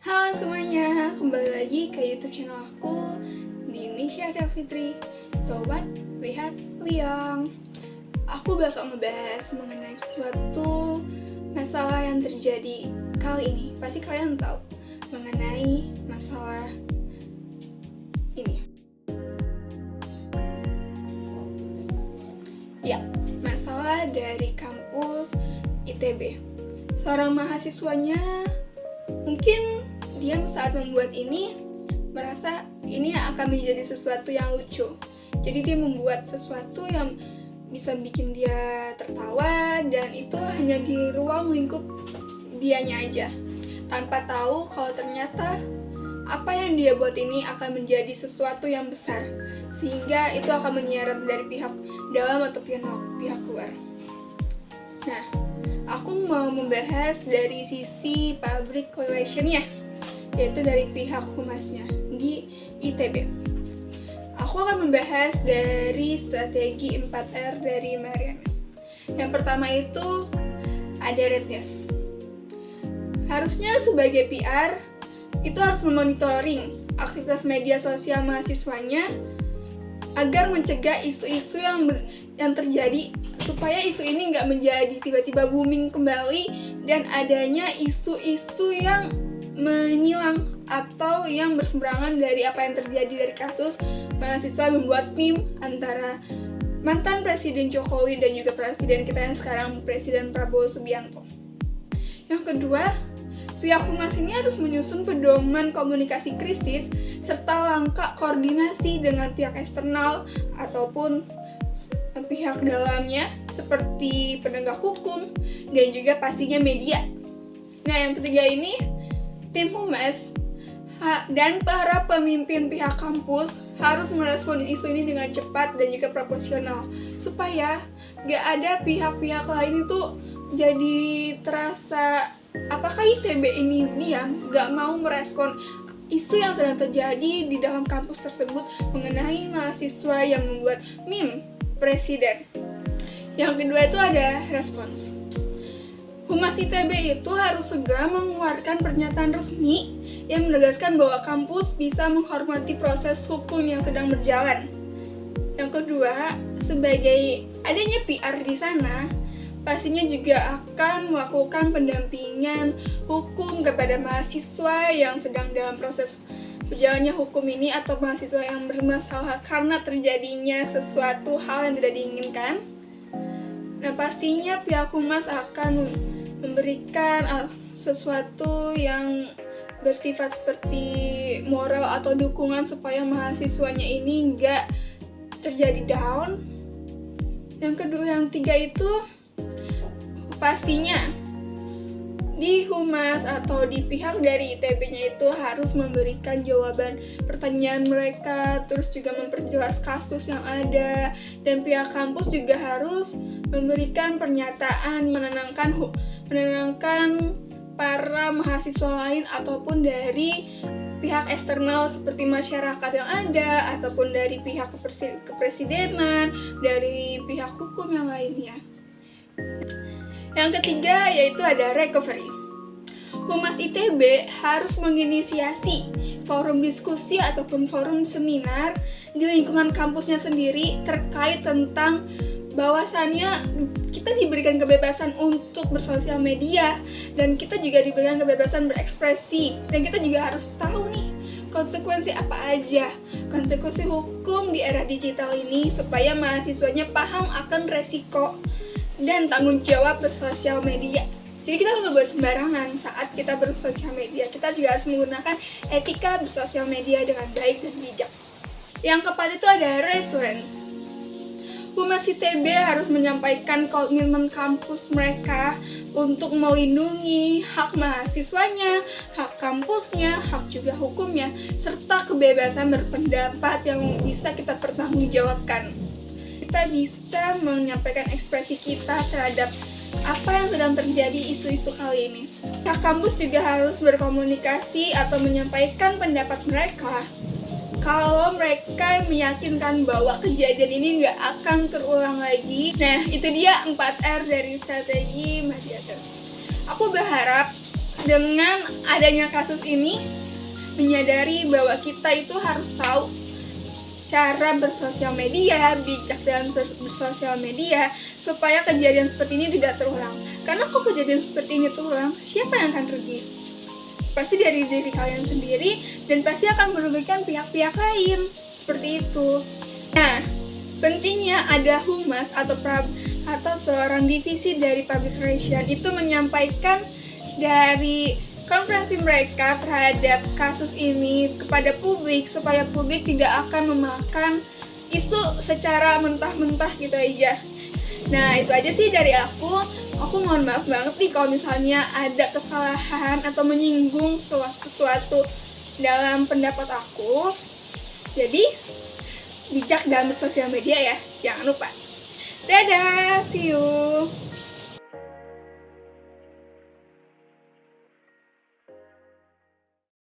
Halo semuanya, kembali lagi ke YouTube channel aku, Nisha Fitri. So what we had Liang. Aku bakal ngebahas mengenai suatu masalah yang terjadi kali ini. Pasti kalian tahu mengenai masalah ini. Ya, masalah dari kampus ITB. Seorang mahasiswanya mungkin dia saat membuat ini merasa ini akan menjadi sesuatu yang lucu. Jadi dia membuat sesuatu yang bisa bikin dia tertawa, dan itu hanya di ruang lingkup dianya aja, tanpa tahu kalau ternyata apa yang dia buat ini akan menjadi sesuatu yang besar, sehingga itu akan menyeret dari pihak dalam atau pihak luar. Nah, aku mau membahas dari sisi public relation-nya, yaitu dari pihak humasnya di ITB. Aku akan membahas dari strategi 4R dari Mariana. Yang pertama itu ada readiness. Harusnya sebagai PR itu harus memonitoring aktivitas media sosial mahasiswanya agar mencegah isu-isu yang terjadi, supaya isu ini nggak menjadi tiba-tiba booming kembali dan adanya isu-isu yang menyilang atau yang berseberangan dari apa yang terjadi dari kasus mahasiswa membuat meme antara mantan Presiden Jokowi dan juga Presiden kita yang sekarang, Presiden Prabowo Subianto. Yang kedua, pihak humas ini harus menyusun pedoman komunikasi krisis serta langkah koordinasi dengan pihak eksternal ataupun pihak dalamnya seperti penegak hukum dan juga pastinya media. Nah, yang ketiga ini, tim humas dan para pemimpin pihak kampus harus merespon isu ini dengan cepat dan juga proporsional, supaya gak ada pihak-pihak lain itu jadi terasa apakah ITB ini diam, gak mau merespon isu yang sedang terjadi di dalam kampus tersebut mengenai mahasiswa yang membuat meme presiden. Yang kedua itu ada respons. Humas ITB itu harus segera mengeluarkan pernyataan resmi yang menegaskan bahwa kampus bisa menghormati proses hukum yang sedang berjalan. Yang kedua, sebagai adanya PR di sana, pastinya juga akan melakukan pendampingan hukum kepada mahasiswa yang sedang dalam proses berjalannya hukum ini atau mahasiswa yang bermasalah karena terjadinya sesuatu hal yang tidak diinginkan. Nah, pastinya pihak humas akan memberikan sesuatu yang bersifat seperti moral atau dukungan supaya mahasiswanya ini nggak terjadi down. Yang tiga itu pastinya di humas atau di pihak dari ITB-nya itu harus memberikan jawaban pertanyaan mereka, terus juga memperjelas kasus yang ada, dan pihak kampus juga harus memberikan pernyataan yang menenangkan para mahasiswa lain ataupun dari pihak eksternal seperti masyarakat yang ada ataupun dari pihak kepresidenan, dari pihak hukum yang lainnya. Yang ketiga yaitu ada recovery. Humas ITB harus menginisiasi forum diskusi ataupun forum seminar di lingkungan kampusnya sendiri terkait tentang bahwasannya kita diberikan kebebasan untuk bersosial media dan kita juga diberikan kebebasan berekspresi, dan kita juga harus tahu nih konsekuensi apa aja, konsekuensi hukum di era digital ini, supaya mahasiswanya paham akan resiko dan tanggung jawab bersosial media. Jadi kita nggak boleh sembarangan saat kita bersosial media. Kita juga harus menggunakan etika bersosial media dengan baik dan bijak. Yang keempat itu ada reassurance. Humas ITB harus menyampaikan komitmen kampus mereka untuk melindungi hak mahasiswanya, hak kampusnya, hak juga hukumnya, serta kebebasan berpendapat yang bisa kita pertanggungjawabkan. Kita bisa menyampaikan ekspresi kita terhadap apa yang sedang terjadi isu-isu kali ini. Pihak kampus juga harus berkomunikasi atau menyampaikan pendapat mereka kalau mereka meyakinkan bahwa kejadian ini nggak akan terulang lagi. Nah, itu dia 4R dari strategi Mariana. Aku berharap Dengan adanya kasus ini, menyadari bahwa kita itu harus tahu cara bersosial media, bijak dalam bersosial media, supaya kejadian seperti ini tidak terulang. Karena kok kejadian seperti ini terulang, siapa yang akan rugi? Pasti dari diri kalian sendiri, dan pasti akan merugikan pihak-pihak lain. Seperti itu. Nah, pentingnya ada humas atau seorang divisi dari public relation itu menyampaikan dari konferensi mereka terhadap kasus ini kepada publik, supaya publik tidak akan memakan isu secara mentah-mentah gitu aja. Nah, itu aja sih dari aku. Aku mohon maaf banget nih kalau misalnya ada kesalahan atau menyinggung sesuatu dalam pendapat aku. Jadi, bijak dalam bersosial media ya, jangan lupa. Dadah, see you.